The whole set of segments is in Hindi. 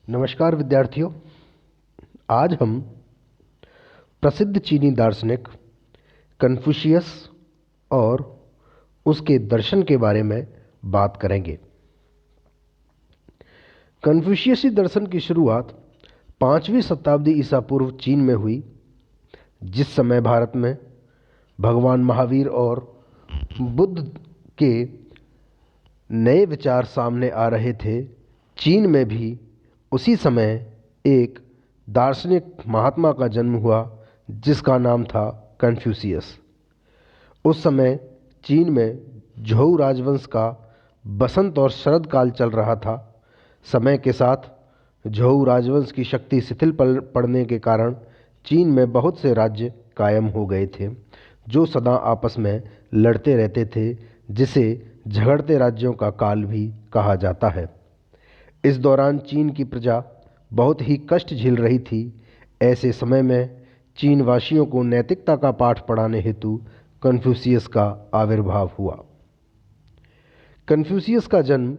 नमस्कार विद्यार्थियों। आज हम प्रसिद्ध चीनी दार्शनिक कन्फ्यूशियस और उसके दर्शन के बारे में बात करेंगे। कन्फ्यूशियसी दर्शन की शुरुआत 5वीं शताब्दी ईसा पूर्व चीन में हुई। जिस समय भारत में भगवान महावीर और बुद्ध के नए विचार सामने आ रहे थे, चीन में भी उसी समय एक दार्शनिक महात्मा का जन्म हुआ जिसका नाम था कन्फ्यूशियस। उस समय चीन में झोउ राजवंश का बसंत और शरद काल चल रहा था। समय के साथ झोउ राजवंश की शक्ति शिथिल पड़ने के कारण चीन में बहुत से राज्य कायम हो गए थे जो सदा आपस में लड़ते रहते थे, जिसे झगड़ते राज्यों का काल भी कहा जाता है। इस दौरान चीन की प्रजा बहुत ही कष्ट झेल रही थी। ऐसे समय में चीन वासियों को नैतिकता का पाठ पढ़ाने हेतु कन्फ्यूशियस का आविर्भाव हुआ। कन्फ्यूशियस का जन्म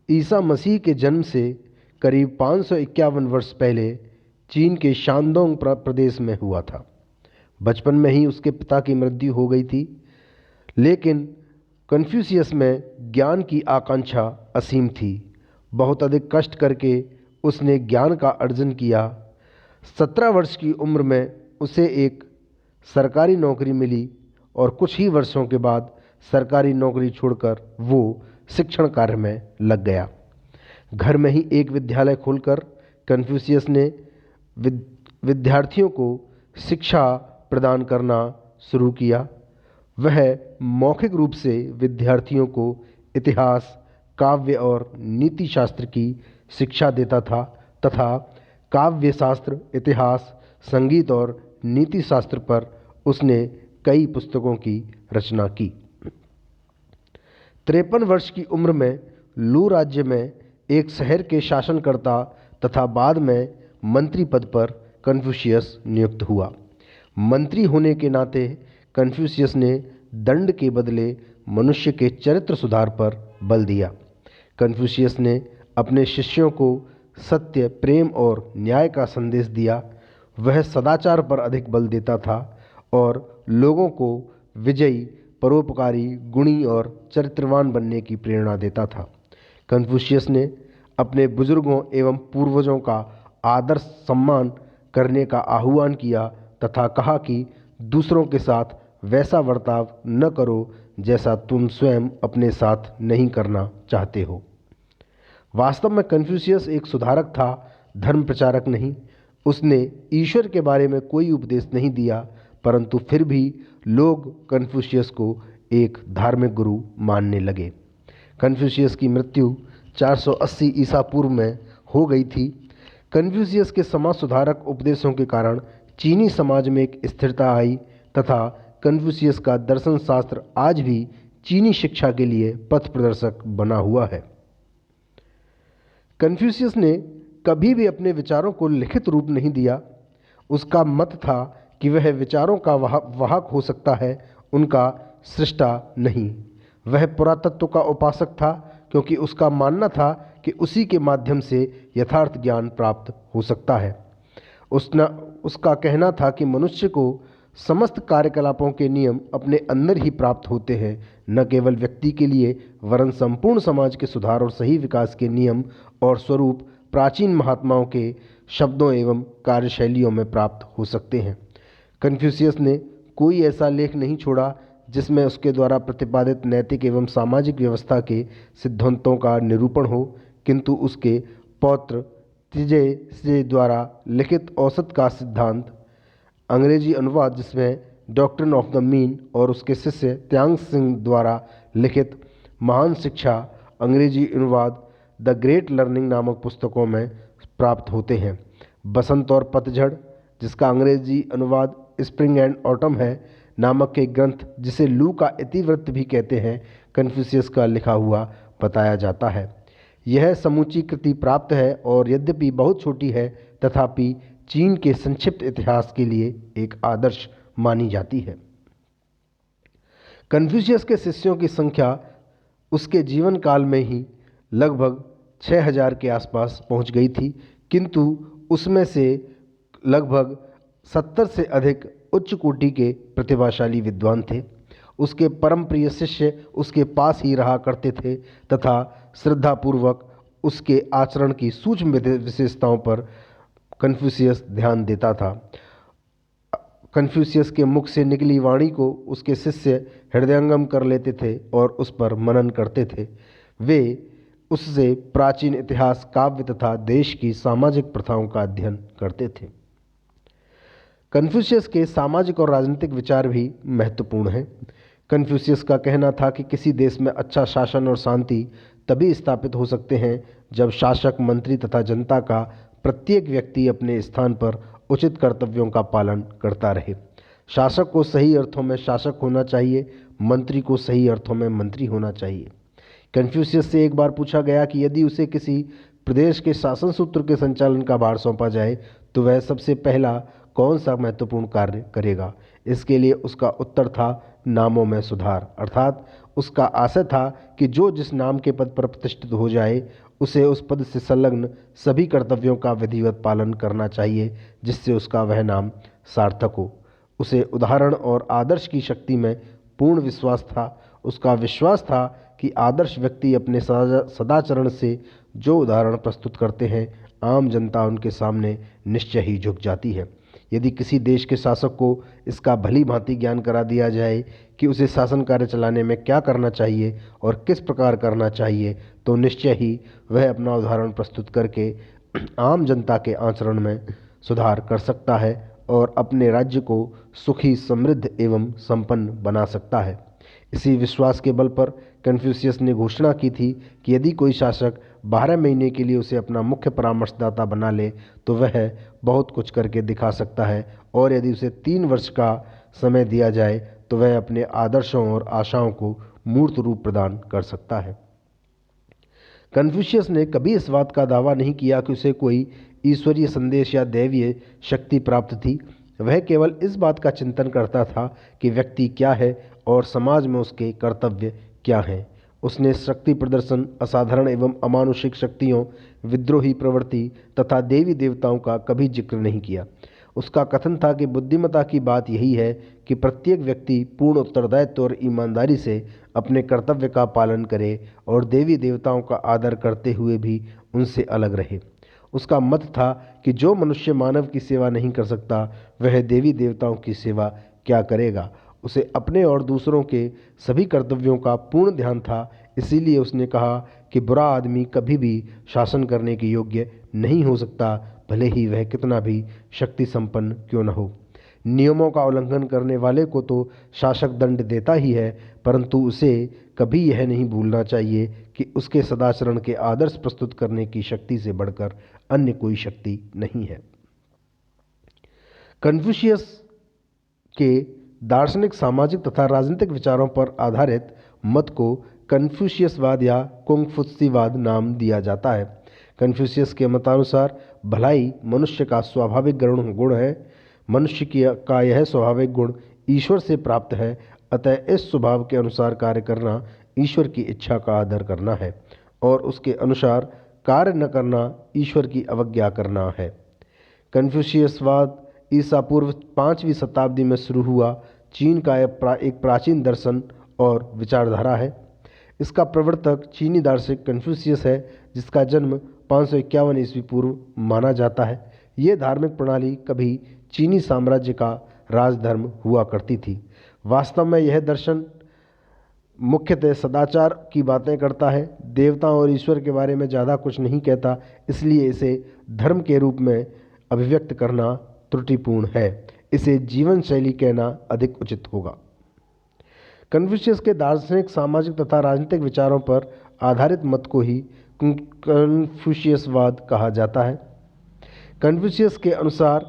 ईसा मसीह के जन्म से करीब 551 वर्ष पहले चीन के शानडोंग प्रदेश में हुआ था। बचपन में ही उसके पिता की मृत्यु हो गई थी, लेकिन कन्फ्यूशियस में ज्ञान की आकांक्षा असीम थी। बहुत अधिक कष्ट करके उसने ज्ञान का अर्जन किया। 17 वर्ष की उम्र में उसे एक सरकारी नौकरी मिली और कुछ ही वर्षों के बाद सरकारी नौकरी छोड़कर वो शिक्षण कार्य में लग गया। घर में ही एक विद्यालय खोलकर कन्फ्यूशियस ने विद्यार्थियों को शिक्षा प्रदान करना शुरू किया। वह मौखिक रूप से विद्यार्थियों को इतिहास, काव्य और नीति शास्त्र की शिक्षा देता था तथा काव्य शास्त्र, इतिहास, संगीत और नीति शास्त्र पर उसने कई पुस्तकों की रचना की। 53 वर्ष की उम्र में लू राज्य में एक शहर के शासनकर्ता तथा बाद में मंत्री पद पर कन्फ्यूशियस नियुक्त हुआ। मंत्री होने के नाते कन्फ्यूशियस ने दंड के बदले मनुष्य के चरित्र सुधार पर बल दिया। कन्फ्यूशियस ने अपने शिष्यों को सत्य, प्रेम और न्याय का संदेश दिया। वह सदाचार पर अधिक बल देता था और लोगों को विजयी, परोपकारी, गुणी और चरित्रवान बनने की प्रेरणा देता था। कन्फ्यूशियस ने अपने बुजुर्गों एवं पूर्वजों का आदर सम्मान करने का आह्वान किया तथा कहा कि दूसरों के साथ वैसा बर्ताव न करो जैसा तुम स्वयं अपने साथ नहीं करना चाहते हो। वास्तव में कन्फ्यूशियस एक सुधारक था, धर्म प्रचारक नहीं। उसने ईश्वर के बारे में कोई उपदेश नहीं दिया, परंतु फिर भी लोग कन्फ्यूशियस को एक धार्मिक गुरु मानने लगे। कन्फ्यूशियस की मृत्यु 480 ईसा पूर्व में हो गई थी। कन्फ्यूशियस के समाज सुधारक उपदेशों के कारण चीनी समाज में एक स्थिरता आई तथा कन्फ्यूशियस का दर्शन शास्त्र आज भी चीनी शिक्षा के लिए पथ प्रदर्शक बना हुआ है। कन्फ्यूशियस ने कभी भी अपने विचारों को लिखित रूप नहीं दिया। उसका मत था कि वह विचारों का वाहक हो सकता है, उनका सृष्टा नहीं। वह पुरातत्व का उपासक था क्योंकि उसका मानना था कि उसी के माध्यम से यथार्थ ज्ञान प्राप्त हो सकता है। उसका कहना था कि मनुष्य को समस्त कार्यकलापों के नियम अपने अंदर ही प्राप्त होते हैं, न केवल व्यक्ति के लिए वरन संपूर्ण समाज के सुधार और सही विकास के नियम और स्वरूप प्राचीन महात्माओं के शब्दों एवं कार्यशैलियों में प्राप्त हो सकते हैं। कन्फ्यूशियस ने कोई ऐसा लेख नहीं छोड़ा जिसमें उसके द्वारा प्रतिपादित नैतिक एवं सामाजिक व्यवस्था के सिद्धांतों का निरूपण हो, किंतु उसके पौत्र त्जे द्वारा लिखित औसत का सिद्धांत, अंग्रेजी अनुवाद जिसमें डॉक्ट्रिन ऑफ द मीन, और उसके शिष्य त्यांग सिंह द्वारा लिखित महान शिक्षा, अंग्रेजी अनुवाद द ग्रेट लर्निंग नामक पुस्तकों में प्राप्त होते हैं। बसंत और पतझड़, जिसका अंग्रेजी अनुवाद स्प्रिंग एंड ऑटम है, नामक के ग्रंथ, जिसे लू का इतिवृत्त भी कहते हैं, कन्फ्यूशियस का लिखा हुआ बताया जाता है। यह समूची कृति प्राप्त है और यद्यपि बहुत छोटी है तथापि चीन के संक्षिप्त इतिहास के लिए एक आदर्श मानी जाती है। कन्फ्यूशियस के शिष्यों की संख्या उसके जीवन काल में ही लगभग 6000 के आसपास पहुंच गई थी, किंतु उसमें से लगभग 70 से अधिक उच्च कोटि के प्रतिभाशाली विद्वान थे। उसके परम प्रिय शिष्य उसके पास ही रहा करते थे तथा श्रद्धापूर्वक उसके आचरण की सूक्ष्म विशेषताओं पर कन्फ्यूशियस ध्यान देता था। कन्फ्यूशियस के मुख से निकली वाणी को उसके शिष्य हृदयंगम कर लेते थे और उस पर मनन करते थे। वे उससे प्राचीन इतिहास, काव्य तथा देश की सामाजिक प्रथाओं का अध्ययन करते थे। कन्फ्यूशियस के सामाजिक और राजनीतिक विचार भी महत्वपूर्ण हैं। कन्फ्यूशियस का कहना था कि किसी देश में अच्छा शासन और शांति तभी स्थापित हो सकते हैं जब शासक, मंत्री तथा जनता का प्रत्येक व्यक्ति अपने स्थान पर उचित कर्तव्यों का पालन करता रहे। शासक को सही अर्थों में शासक होना चाहिए, मंत्री को सही अर्थों में मंत्री होना चाहिए। कन्फ्यूशियस से एक बार पूछा गया कि यदि उसे किसी प्रदेश के शासन सूत्र के संचालन का भार सौंपा जाए तो वह सबसे पहला कौन सा महत्वपूर्ण कार्य करेगा। इसके लिए उसका उत्तर था नामों में सुधार। अर्थात उसका आशय था कि जो जिस नाम के पद पर प्रतिष्ठित हो जाए उसे उस पद से संलग्न सभी कर्तव्यों का विधिवत पालन करना चाहिए जिससे उसका वह नाम सार्थक हो। उसे उदाहरण और आदर्श की शक्ति में पूर्ण विश्वास था। उसका विश्वास था कि आदर्श व्यक्ति अपने सदाचरण से जो उदाहरण प्रस्तुत करते हैं, आम जनता उनके सामने निश्चय ही झुक जाती है। यदि किसी देश के शासक को इसका भली भांति ज्ञान करा दिया जाए कि उसे शासन कार्य चलाने में क्या करना चाहिए और किस प्रकार करना चाहिए, तो निश्चय ही वह अपना उदाहरण प्रस्तुत करके आम जनता के आचरण में सुधार कर सकता है और अपने राज्य को सुखी, समृद्ध एवं संपन्न बना सकता है। इसी विश्वास के बल पर कन्फ्यूशियस ने घोषणा की थी कि यदि कोई शासक 12 महीने के लिए उसे अपना मुख्य परामर्शदाता बना ले तो वह बहुत कुछ करके दिखा सकता है, और यदि उसे 3 वर्ष का समय दिया जाए तो वह अपने आदर्शों और आशाओं को मूर्त रूप प्रदान कर सकता है। कन्फ्यूशियस ने कभी इस बात का दावा नहीं किया कि उसे कोई ईश्वरीय संदेश या दैवीय शक्ति प्राप्त थी। वह केवल इस बात का चिंतन करता था कि व्यक्ति क्या है और समाज में उसके कर्तव्य क्या हैं। उसने शक्ति प्रदर्शन, असाधारण एवं अमानुषिक शक्तियों, विद्रोही प्रवृत्ति तथा देवी देवताओं का कभी जिक्र नहीं किया। उसका कथन था कि बुद्धिमता की बात यही है कि प्रत्येक व्यक्ति पूर्ण उत्तरदायित्व और ईमानदारी से अपने कर्तव्य का पालन करे और देवी देवताओं का आदर करते हुए भी उनसे अलग रहे। उसका मत था कि जो मनुष्य मानव की सेवा नहीं कर सकता वह देवी देवताओं की सेवा क्या करेगा। उसे अपने और दूसरों के सभी कर्तव्यों का पूर्ण ध्यान था। इसीलिए उसने कहा कि बुरा आदमी कभी भी शासन करने के योग्य नहीं हो सकता, भले ही वह कितना भी शक्ति संपन्न क्यों न हो। नियमों का उल्लंघन करने वाले को तो शासक दंड देता ही है, परंतु उसे कभी यह नहीं भूलना चाहिए कि उसके सदाचरण के आदर्श प्रस्तुत करने की शक्ति से बढ़कर अन्य कोई शक्ति नहीं है। कन्फ्यूशियस के दार्शनिक, सामाजिक तथा राजनीतिक विचारों पर आधारित मत को कन्फ्यूशियसवाद या कुंगफुत्सीवाद नाम दिया जाता है। कन्फ्यूशियस के मतानुसार भलाई मनुष्य का स्वाभाविक गुण है। मनुष्य का यह स्वाभाविक गुण ईश्वर से प्राप्त है, अतः इस स्वभाव के अनुसार कार्य करना ईश्वर की इच्छा का आदर करना है और उसके अनुसार कार्य न करना ईश्वर की अवज्ञा करना है। कन्फ्यूशियसवाद ईसा पूर्व 5वीं शताब्दी में शुरू हुआ चीन का एक प्राचीन दर्शन और विचारधारा है। इसका प्रवर्तक चीनी दार्शनिक कन्फ्यूशियस है, जिसका जन्म 551 ईस्वी पूर्व माना जाता है। ये धार्मिक प्रणाली कभी चीनी साम्राज्य का राजधर्म हुआ करती थी। वास्तव में यह दर्शन मुख्यतः सदाचार की बातें करता है, देवताओं और ईश्वर के बारे में ज़्यादा कुछ नहीं कहता, इसलिए इसे धर्म के रूप में अभिव्यक्त करना त्रुटिपूर्ण है। इसे जीवन शैली कहना अधिक उचित होगा। कन्फ्यूशियस के दार्शनिक, सामाजिक तथा राजनीतिक विचारों पर आधारित मत को ही कन्फ्यूशियसवाद कहा जाता है। कन्फ्यूशियस के अनुसार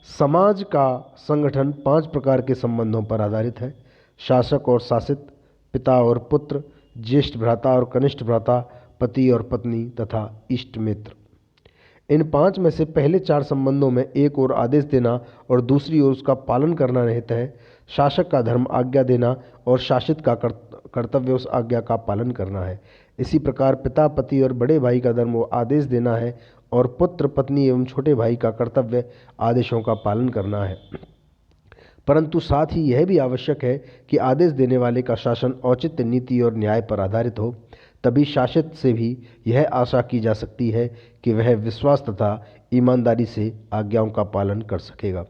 समाज का संगठन 5 प्रकार के संबंधों पर आधारित है: शासक और शासित, पिता और पुत्र, ज्येष्ठ भ्राता और कनिष्ठ भ्राता, पति और पत्नी तथा इष्ट मित्र। इन 5 में से पहले 4 संबंधों में एक ओर आदेश देना और दूसरी ओर उसका पालन करना रहता है। शासक का धर्म आज्ञा देना और शासित का कर्तव्य उस आज्ञा का पालन करना है। इसी प्रकार पिता, पति और बड़े भाई का धर्म वो आदेश देना है और पुत्र, पत्नी एवं छोटे भाई का कर्तव्य आदेशों का पालन करना है। परंतु साथ ही यह भी आवश्यक है कि आदेश देने वाले का शासन औचित्य, नीति और न्याय पर आधारित हो। तभी शासित से भी यह आशा की जा सकती है कि वह विश्वास तथा ईमानदारी से आज्ञाओं का पालन कर सकेगा।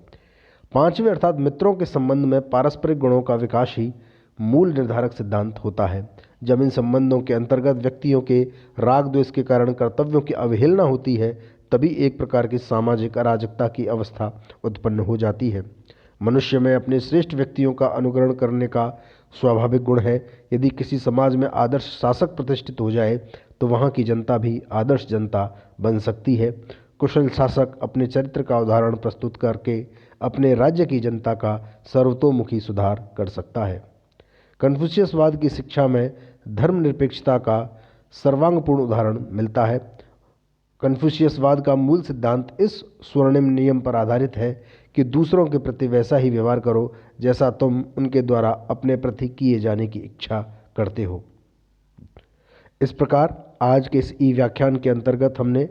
पांचवें अर्थात मित्रों के संबंध में पारस्परिक गुणों का विकास ही मूल निर्धारक सिद्धांत होता है। जब इन संबंधों के अंतर्गत व्यक्तियों के राग द्वेष के कारण कर्तव्यों की अवहेलना होती है, तभी एक प्रकार की सामाजिक अराजकता की अवस्था उत्पन्न हो जाती है। मनुष्य में अपने श्रेष्ठ व्यक्तियों का अनुकरण करने का स्वाभाविक गुण है। यदि किसी समाज में आदर्श शासक प्रतिष्ठित हो जाए तो वहाँ की जनता भी आदर्श जनता बन सकती है। कुशल शासक अपने चरित्र का उदाहरण प्रस्तुत करके अपने राज्य की जनता का सर्वतोमुखी सुधार कर सकता है। कन्फ्यूशियसवाद की शिक्षा में धर्मनिरपेक्षता का सर्वांगपूर्ण उदाहरण मिलता है। कन्फ्यूशियसवाद का मूल सिद्धांत इस स्वर्णिम नियम पर आधारित है कि दूसरों के प्रति वैसा ही व्यवहार करो जैसा तुम उनके द्वारा अपने प्रति किए जाने की इच्छा करते हो। इस प्रकार आज के इस ई व्याख्यान के अंतर्गत हमने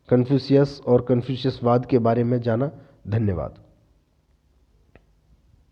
कन्फ्यूशियस और कन्फ्यूशियसवाद के बारे में जाना। धन्यवाद।